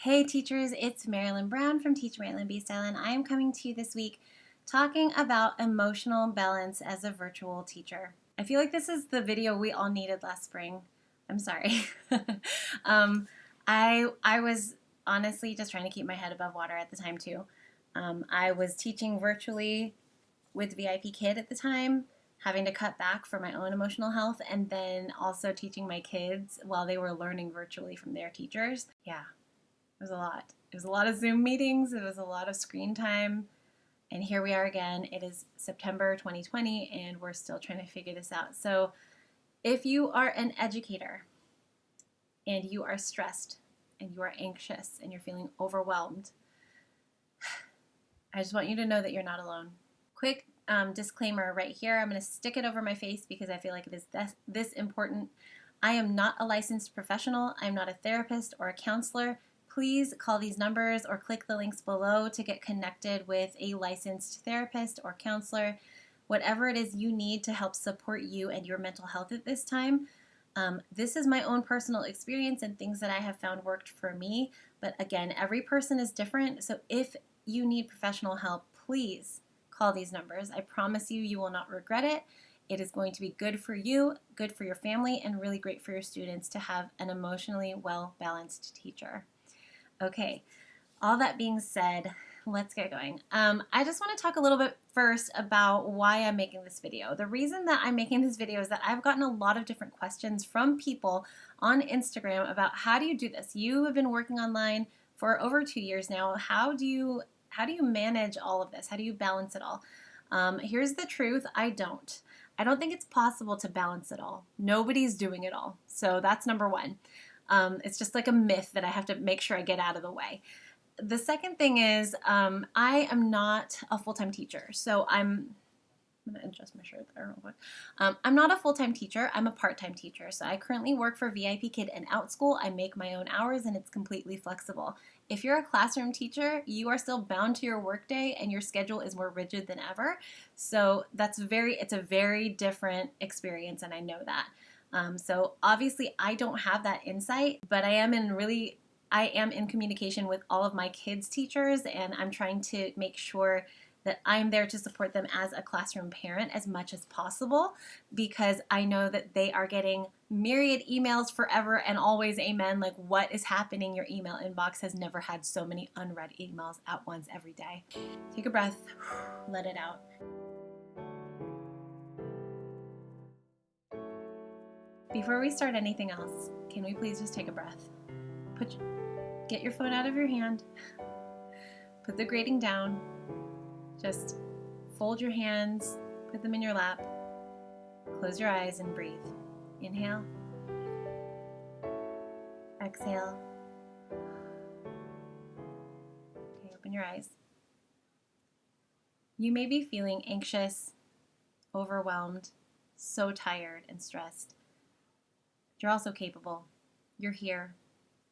Hey teachers, it's Marilyn Brown from Teach Marilyn Be Style, and I am coming to you this week talking about emotional balance as a virtual teacher. I feel like this is the video we all needed last spring. I'm sorry. I was honestly just trying to keep my head above water at the time too. I was teaching virtually with VIPKid at the time, having to cut back for my own emotional health, and then also teaching my kids while they were learning virtually from their teachers. Yeah. It was a lot. It was a lot of Zoom meetings. It was a lot of screen time. And here we are again. It is September 2020 and we're still trying to figure this out. So if you are an educator and you are stressed and you are anxious and you're feeling overwhelmed, I just want you to know that you're not alone. Quick disclaimer right here. I'm going to stick it over my face because I feel like it is this important. I am not a licensed professional. I'm not a therapist or a counselor. Please call these numbers or click the links below to get connected with a licensed therapist or counselor, whatever it is you need to help support you and your mental health at this time. This is my own personal experience and things that I have found worked for me. But again, every person is different. So if you need professional help, please call these numbers. I promise you, you will not regret it. It is going to be good for you, good for your family, and really great for your students to have an emotionally well-balanced teacher. Okay, all that being said, let's get going. I just want to talk a little bit first about why I'm making this video. The reason that I'm making this video is that I've gotten a lot of different questions from people on Instagram about how do you do this? You have been working online for over 2 years now. How do you manage all of this? How do you balance it all? Here's the truth, I don't. I don't think it's possible to balance it all. Nobody's doing it all. So that's number one. It's just like a myth that I have to make sure I get out of the way. The second thing is I am not a full-time teacher. So I'm going to adjust my shirt there real quick. I'm not a full-time teacher. I'm a part-time teacher. So I currently work for VIPKid and Outschool. I make my own hours and it's completely flexible. If you're a classroom teacher, you are still bound to your workday and your schedule is more rigid than ever. So it's a very different experience, and I know that. So obviously I don't have that insight, but I am in communication with all of my kids' teachers, and I'm trying to make sure that I'm there to support them as a classroom parent as much as possible, because I know that they are getting myriad emails forever and always, amen. Like, what is happening? Your email inbox has never had so many unread emails at once every day. Take a breath, let it out. Before we start anything else, can we please just take a breath? Get your phone out of your hand, put the grading down, just fold your hands, put them in your lap, close your eyes and breathe. Inhale, exhale. Okay, open your eyes. You may be feeling anxious, overwhelmed, so tired and stressed. You're also capable. You're here,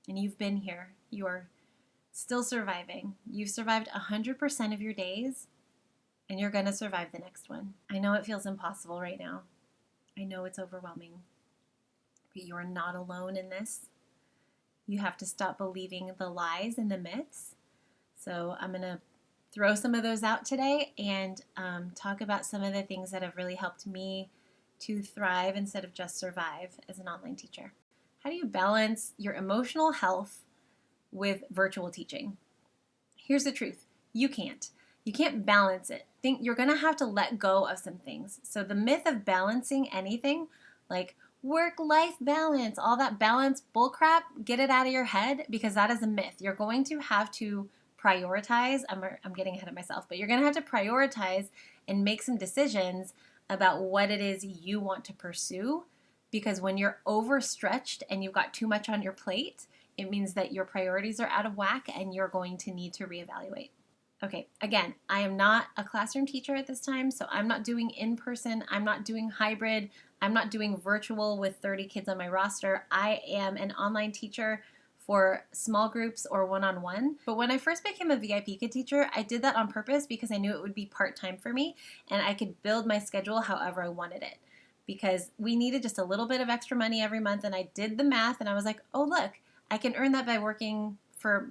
and you've been here. You're still surviving. You've survived 100% of your days, and you're going to survive the next one. I know it feels impossible right now. I know it's overwhelming, but you are not alone in this. You have to stop believing the lies and the myths. So I'm going to throw some of those out today and talk about some of the things that have really helped me to thrive instead of just survive as an online teacher. How do you balance your emotional health with virtual teaching? Here's the truth. You can't. You can't balance it. You're going to have to let go of some things. So the myth of balancing anything, like work-life balance, all that balance bullcrap, get it out of your head, because that is a myth. You're going to have to prioritize. I'm getting ahead of myself, but you're going to have to prioritize and make some decisions about what it is you want to pursue, because when you're overstretched and you've got too much on your plate, it means that your priorities are out of whack and you're going to need to reevaluate. Okay, again, I am not a classroom teacher at this time, so I'm not doing in-person, I'm not doing hybrid, I'm not doing virtual with 30 kids on my roster. I am an online teacher for small groups or one-on-one. But when I first became a VIPKid teacher, I did that on purpose because I knew it would be part-time for me and I could build my schedule however I wanted it, because we needed just a little bit of extra money every month, and I did the math and I was like, oh look, I can earn that by working for,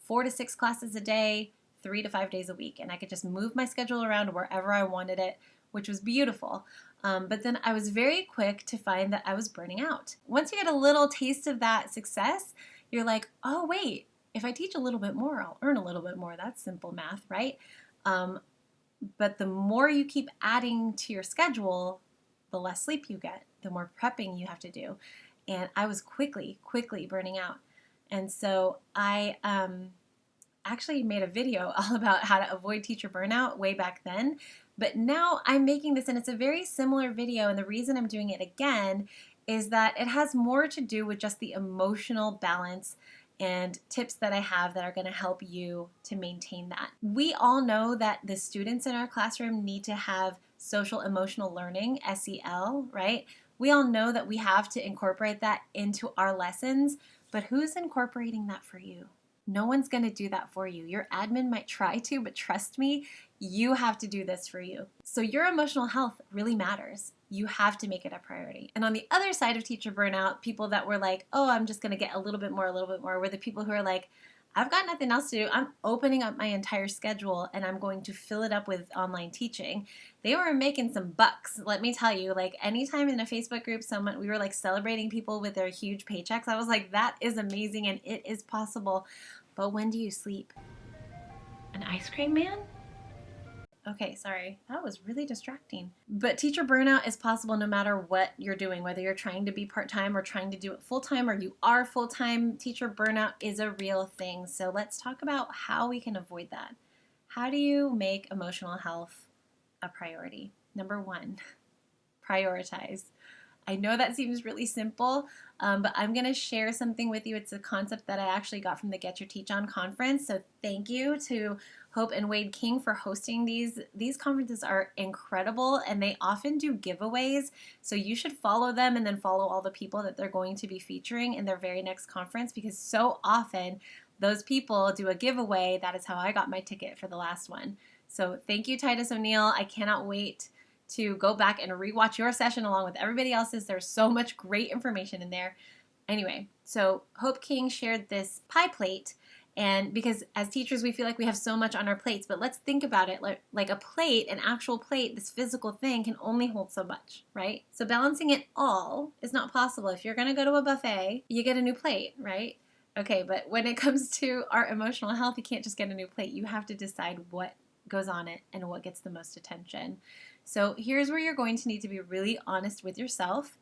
4 to 6 classes a day, 3 to 5 days a week. And I could just move my schedule around wherever I wanted it, which was beautiful. But then I was very quick to find that I was burning out. Once you get a little taste of that success, you're like, oh, wait, if I teach a little bit more, I'll earn a little bit more. That's simple math, right? But the more you keep adding to your schedule, the less sleep you get, the more prepping you have to do. And I was quickly burning out. And so I actually made a video all about how to avoid teacher burnout way back then. But now I'm making this, and it's a very similar video. And the reason I'm doing it again is that it has more to do with just the emotional balance and tips that I have that are going to help you to maintain that. We all know that the students in our classroom need to have social emotional learning, SEL, right? We all know that we have to incorporate that into our lessons, but who's incorporating that for you? No one's going to do that for you. Your admin might try to, but trust me, you have to do this for you. So your emotional health really matters. You have to make it a priority. And on the other side of teacher burnout, people that were like, oh, I'm just going to get a little bit more, were the people who are like, I've got nothing else to do. I'm opening up my entire schedule and I'm going to fill it up with online teaching. They were making some bucks. Let me tell you, like anytime in a Facebook group, we were like celebrating people with their huge paychecks. I was like, that is amazing and it is possible. But when do you sleep? An ice cream man? Okay, sorry. That was really distracting. But teacher burnout is possible no matter what you're doing, whether you're trying to be part-time or trying to do it full-time or you are full-time. Teacher burnout is a real thing. So let's talk about how we can avoid that. How do you make emotional health a priority? Number 1, prioritize. I know that seems really simple, but I'm going to share something with you. It's a concept that I actually got from the Get Your Teach On conference. So thank you to Hope and Wade King for hosting these. These conferences are incredible, and they often do giveaways. So you should follow them and then follow all the people that they're going to be featuring in their very next conference, because so often those people do a giveaway. That is how I got my ticket for the last one. So thank you, Titus O'Neill. I cannot wait to go back and rewatch your session along with everybody else's. There's so much great information in there. Anyway, so Hope King shared this pie plate, and because as teachers we feel like we have so much on our plates, but let's think about it like a plate, an actual plate, this physical thing can only hold so much, right? So balancing it all is not possible. If you're going to go to a buffet, you get a new plate, right? Okay, but when it comes to our emotional health, you can't just get a new plate. You have to decide what goes on it and what gets the most attention. So here's where you're going to need to be really honest with yourself.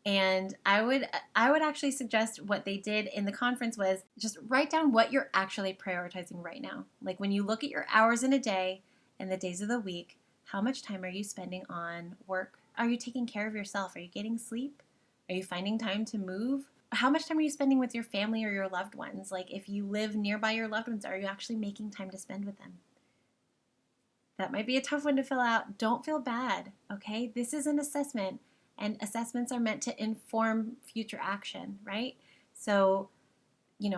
And I would actually suggest what they did in the conference was just write down what you're actually prioritizing right now. Like when you look at your hours in a day and the days of the week, how much time are you spending on work? Are you taking care of yourself? Are you getting sleep? Are you finding time to move? How much time are you spending with your family or your loved ones? Like if you live nearby your loved ones, are you actually making time to spend with them? That might be a tough one to fill out. Don't feel bad, okay? This is an assessment, and assessments are meant to inform future action, right? So,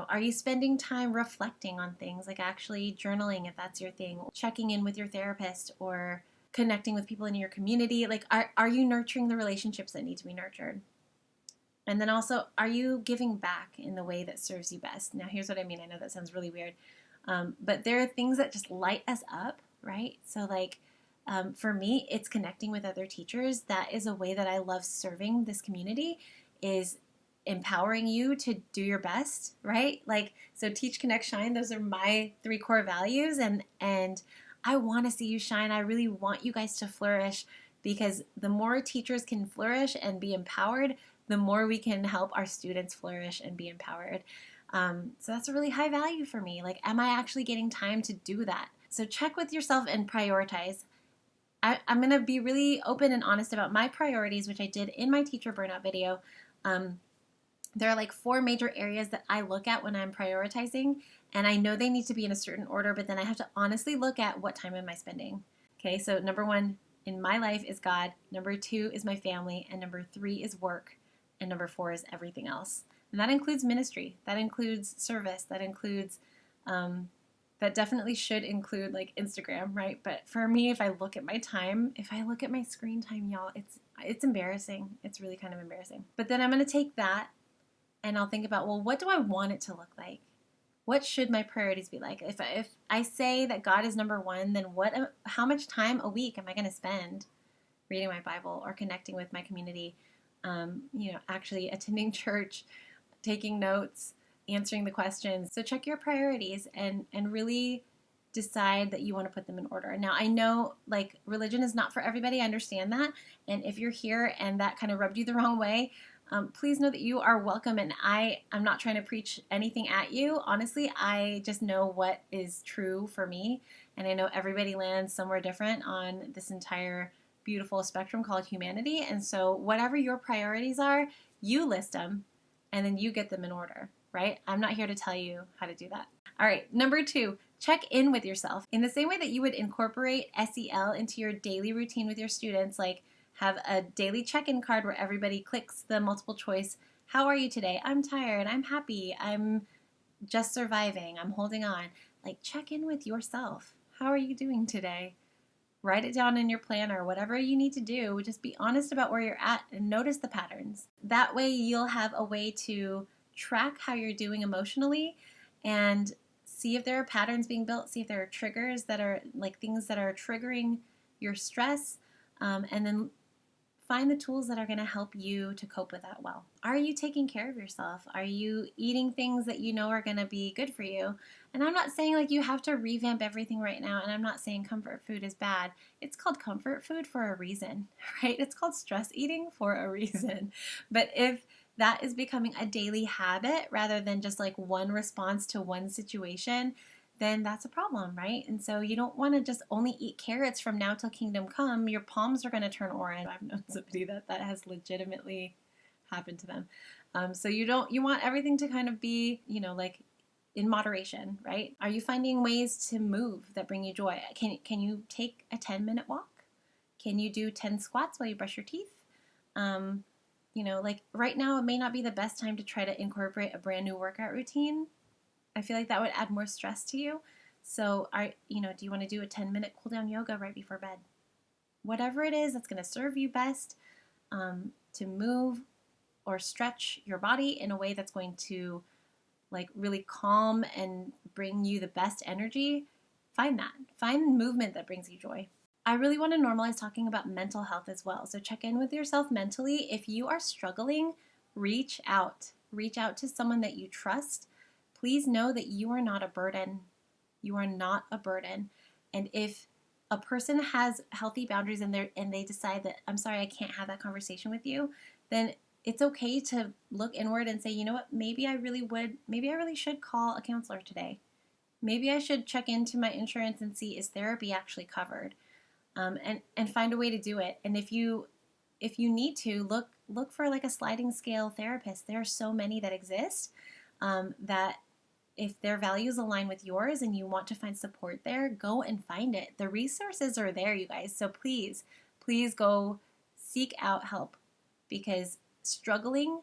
are you spending time reflecting on things, like actually journaling if that's your thing, checking in with your therapist, or connecting with people in your community? Like, are you nurturing the relationships that need to be nurtured? And then also, are you giving back in the way that serves you best? Now, here's what I mean. I know that sounds really weird, but there are things that just light us up, right? So like for me, it's connecting with other teachers. That is a way that I love serving this community, is empowering you to do your best, right? Like, so teach, connect, shine. Those are my 3 core values. And I want to see you shine. I really want you guys to flourish, because the more teachers can flourish and be empowered, the more we can help our students flourish and be empowered. So that's a really high value for me. Like, am I actually getting time to do that? So check with yourself and prioritize. I'm going to be really open and honest about my priorities, which I did in my teacher burnout video. There are like 4 major areas that I look at when I'm prioritizing, and I know they need to be in a certain order, but then I have to honestly look at what time am I spending. Okay, so number 1 in my life is God, number 2 is my family, and number 3 is work, and number 4 is everything else. And that includes ministry, that includes service, that includes that definitely should include like Instagram, right? But for me, if I look at my time, if I look at my screen time, y'all, it's embarrassing. It's really kind of embarrassing. But then I'm going to take that and I'll think about, well, what do I want it to look like? What should my priorities be like? If I say that God is number one, then how much time a week am I going to spend reading my Bible or connecting with my community? Actually attending church, taking notes, answering the questions. So check your priorities and really decide that you want to put them in order. Now, I know like religion is not for everybody. I understand that. And if you're here and that kind of rubbed you the wrong way, please know that you are welcome. And I'm not trying to preach anything at you. Honestly, I just know what is true for me. And I know everybody lands somewhere different on this entire beautiful spectrum called humanity. And so whatever your priorities are, you list them and then you get them in order, right? I'm not here to tell you how to do that. All right, number 2, check in with yourself. In the same way that you would incorporate SEL into your daily routine with your students, like have a daily check-in card where everybody clicks the multiple choice, how are you today? I'm tired, I'm happy, I'm just surviving, I'm holding on. Like check in with yourself. How are you doing today? Write it down in your planner, whatever you need to do. Just be honest about where you're at and notice the patterns. That way you'll have a way to track how you're doing emotionally and see if there are patterns being built, see if there are triggers that are like things that are triggering your stress, and then find the tools that are going to help you to cope with that well. Are you taking care of yourself? Are you eating things that you know are going to be good for you? And I'm not saying like you have to revamp everything right now, and I'm not saying comfort food is bad. It's called comfort food for a reason, right? It's called stress eating for a reason. But if that is becoming a daily habit rather than just like one response to one situation, then that's a problem, right? And so you don't want to just only eat carrots from now till kingdom come. Your palms are going to turn orange. I've known somebody that has legitimately happened to them. So you want everything to kind of be, like in moderation, right? Are you finding ways to move that bring you joy? Can you take a 10-minute walk? Can you do 10 squats while you brush your teeth? Like right now, it may not be the best time to try to incorporate a brand new workout routine. I feel like that would add more stress to you. So, do you want to do a 10-minute cool down yoga right before bed? Whatever it is that's going to serve you best to move or stretch your body in a way that's going to like really calm and bring you the best energy, find that. Find movement that brings you joy. I really want to normalize talking about mental health as well. So check in with yourself mentally. If you are struggling, reach out. Reach out to someone that you trust. Please know that you are not a burden. You are not a burden. And if a person has healthy boundaries and they decide that, I'm sorry, I can't have that conversation with you, then it's okay to look inward and say, you know what, maybe I really should call a counselor today. Maybe I should check into my insurance and see, is therapy actually covered? And find a way to do it. And if you need to, look for like a sliding scale therapist. There are so many that exist that if their values align with yours and you want to find support there, go and find it. The resources are there, you guys. So please go seek out help, because struggling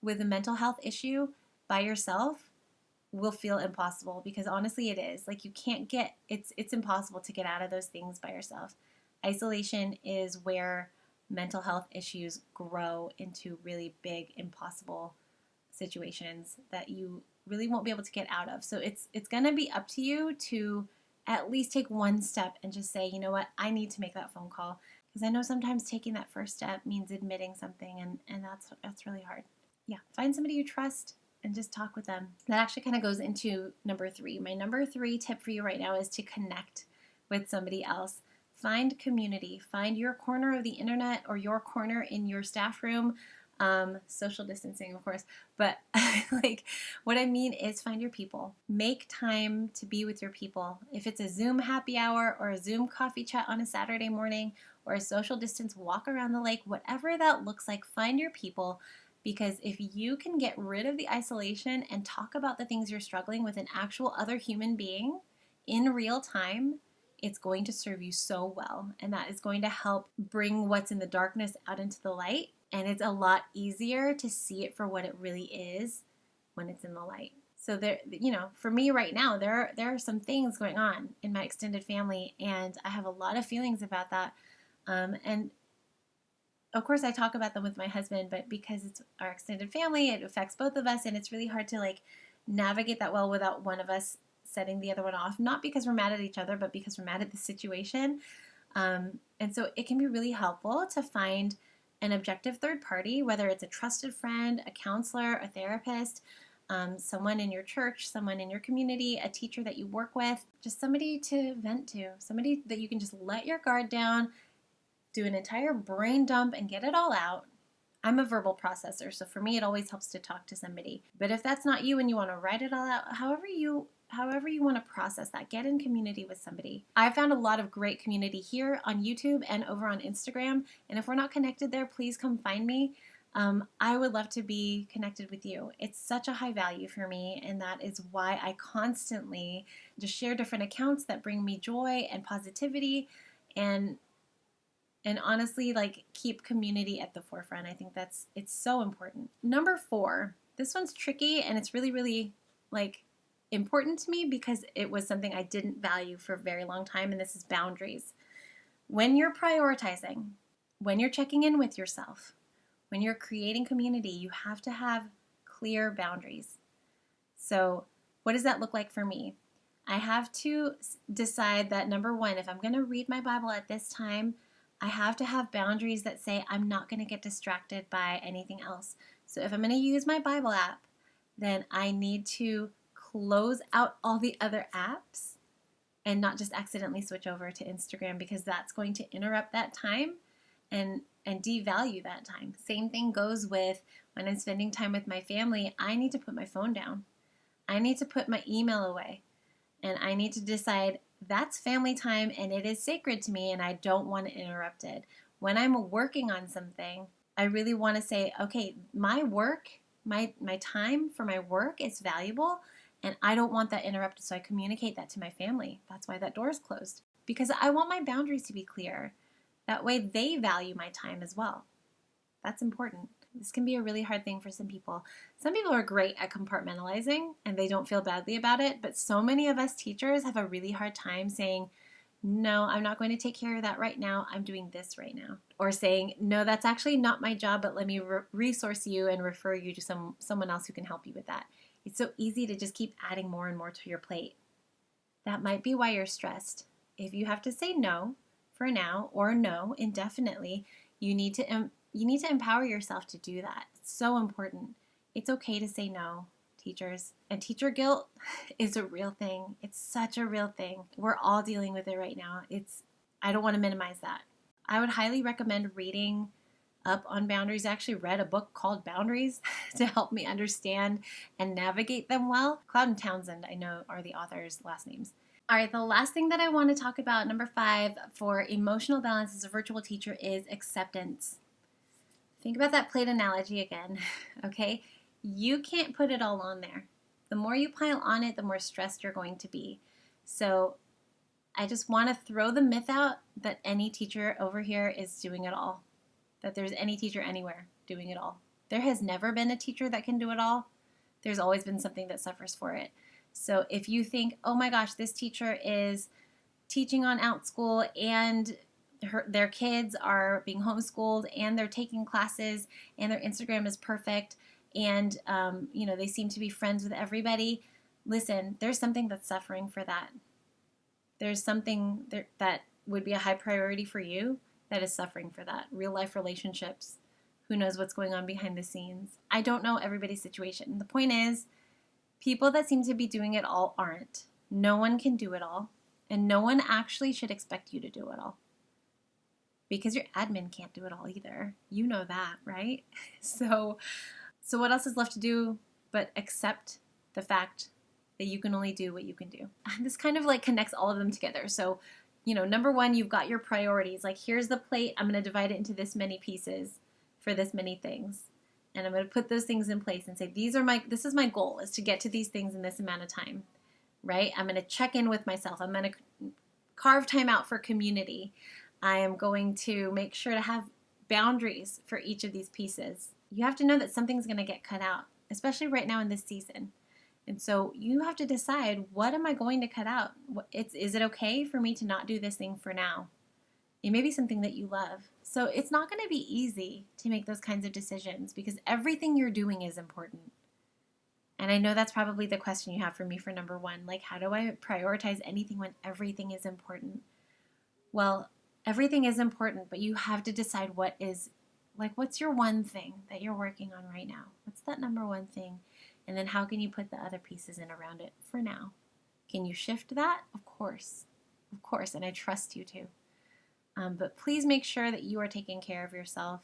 with a mental health issue by yourself will feel impossible, because honestly it is. Like it's impossible to get out of those things by yourself. Isolation is where mental health issues grow into really big, impossible situations that you really won't be able to get out of. So it's going to be up to you to at least take one step and just say, you know what, I need to make that phone call. Because I know sometimes taking that first step means admitting something, and that's really hard. Yeah, find somebody you trust and just talk with them. That actually kind of goes into number 3. My number 3 tip for you right now is to connect with somebody else. Find community. Find your corner of the internet or your corner in your staff room. Social distancing, of course. But like what I mean is find your people. Make time to be with your people. If it's a Zoom happy hour or a Zoom coffee chat on a Saturday morning or a social distance walk around the lake, whatever that looks like, find your people. Because if you can get rid of the isolation and talk about the things you're struggling with an actual other human being in real time, it's going to serve you so well. And that is going to help bring what's in the darkness out into the light. And it's a lot easier to see it for what it really is when it's in the light. So there, for me right now, there are some things going on in my extended family, and I have a lot of feelings about that. And of course, I talk about them with my husband, but because it's our extended family, it affects both of us, and it's really hard to navigate that well without one of us setting the other one off, not because we're mad at each other, but because we're mad at the situation. And so it can be really helpful to find an objective third party, whether it's a trusted friend, a counselor, a therapist, someone in your church, someone in your community, a teacher that you work with, just somebody to vent to, somebody that you can just let your guard down, do an entire brain dump and get it all out. I'm a verbal processor, so for me it always helps to talk to somebody. But if that's not you and you want to write it all out, however you want to process that, get in community with somebody. I found a lot of great community here on YouTube and over on Instagram, and if we're not connected there, please come find me. I would love to be connected with you. It's such a high value for me, and that is why I constantly just share different accounts that bring me joy and positivity, and honestly, like, keep community at the forefront. I think it's so important. Number 4, this one's tricky, and it's really, really like important to me because it was something I didn't value for a very long time, and this is boundaries. When you're prioritizing, when you're checking in with yourself, when you're creating community, you have to have clear boundaries. So what does that look like for me? I have to decide that, number 1, if I'm going to read my Bible at this time, I have to have boundaries that say I'm not going to get distracted by anything else. So if I'm going to use my Bible app, then I need to close out all the other apps and not just accidentally switch over to Instagram, because that's going to interrupt that time and devalue that time. Same thing goes with when I'm spending time with my family. I need to put my phone down. I need to put my email away. And I need to decide that's family time and it is sacred to me and I don't want to interrupt it. When I'm working on something, I really want to say, okay, my work, my time for my work is valuable and I don't want that interrupted. So I communicate that to my family. That's why that door is closed, because I want my boundaries to be clear. That way they value my time as well. That's important. This can be a really hard thing for some people. Some people are great at compartmentalizing and they don't feel badly about it, but so many of us teachers have a really hard time saying, no, I'm not going to take care of that right now. I'm doing this right now. Or saying, no, that's actually not my job, but let me resource you and refer you to someone else who can help you with that. It's so easy to just keep adding more and more to your plate. That might be why you're stressed. If you have to say no for now or no indefinitely, you need to empower yourself to do that. It's so important. It's okay to say no, teachers. And teacher guilt is a real thing. It's such a real thing. We're all dealing with it right now. I don't want to minimize that. I would highly recommend reading up on boundaries. I actually read a book called Boundaries to help me understand and navigate them well. Cloud and Townsend, I know, are the authors' last names. All right, the last thing that I want to talk about, number 5, for emotional balance as a virtual teacher, is acceptance. Think about that plate analogy again, okay? You can't put it all on there. The more you pile on it, the more stressed you're going to be. So I just want to throw the myth out that any teacher over here is doing it all, that there's any teacher anywhere doing it all. There has never been a teacher that can do it all. There's always been something that suffers for it. So if you think, oh my gosh, this teacher is teaching on Outschool and their kids are being homeschooled and they're taking classes and their Instagram is perfect and they seem to be friends with everybody, listen, there's something that's suffering for that. There's something that would be a high priority for you that is suffering for that. Real life relationships. Who knows what's going on behind the scenes? I don't know everybody's situation. The point is, people that seem to be doing it all aren't. No one can do it all, and no one actually should expect you to do it all. Because your admin can't do it all either. You know that, right? So what else is left to do but accept the fact that you can only do what you can do? This kind of like connects all of them together. So, number 1, you've got your priorities. Like, here's the plate. I'm going to divide it into this many pieces for this many things. And I'm going to put those things in place and say, this is my goal, is to get to these things in this amount of time, right? I'm going to check in with myself. I'm going to carve time out for community. I am going to make sure to have boundaries for each of these pieces. You have to know that something's going to get cut out, especially right now in this season. And so you have to decide, what am I going to cut out? Is it okay for me to not do this thing for now? It may be something that you love. So it's not going to be easy to make those kinds of decisions because everything you're doing is important. And I know that's probably the question you have for me for number one. Like, how do I prioritize anything when everything is important? Well, everything is important, but you have to decide what's your one thing that you're working on right now? What's that number one thing? And then how can you put the other pieces in around it for now? Can you shift that? Of course, and I trust you to. But please make sure that you are taking care of yourself.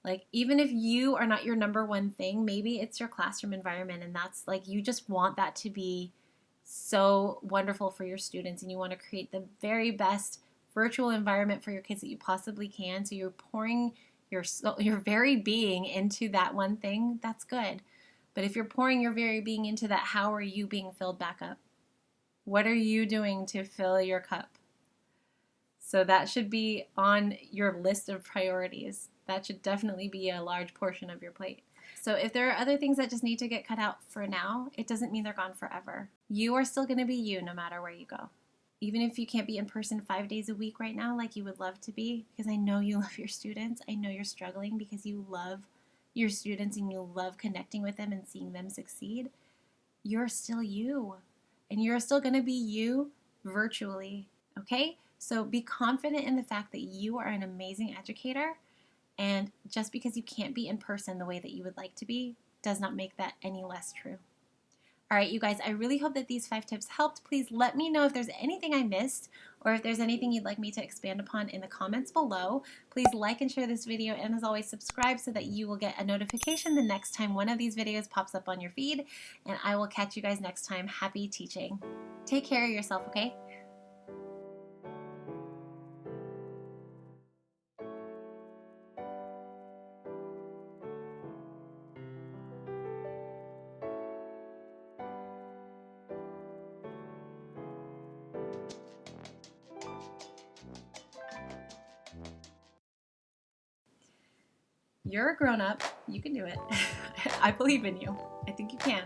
Like, even if you are not your number one thing, maybe it's your classroom environment, and that's like, you just want that to be so wonderful for your students, and you want to create the very best virtual environment for your kids that you possibly can. So you're pouring your very being into that one thing. That's good. But if you're pouring your very being into that, how are you being filled back up? What are you doing to fill your cup? So that should be on your list of priorities. That should definitely be a large portion of your plate. So if there are other things that just need to get cut out for now, it doesn't mean they're gone forever. You are still going to be you no matter where you go. Even if you can't be in person 5 days a week right now like you would love to be, because I know you love your students. I know you're struggling because you love your students and you love connecting with them and seeing them succeed. You're still you. And you're still going to be you virtually, okay? So be confident in the fact that you are an amazing educator, and just because you can't be in person the way that you would like to be does not make that any less true. All right, you guys, I really hope that these 5 tips helped. Please let me know if there's anything I missed or if there's anything you'd like me to expand upon in the comments below. Please like and share this video, and as always, subscribe so that you will get a notification the next time one of these videos pops up on your feed, and I will catch you guys next time. Happy teaching. Take care of yourself, okay? You're a grown-up. You can do it. I believe in you. I think you can.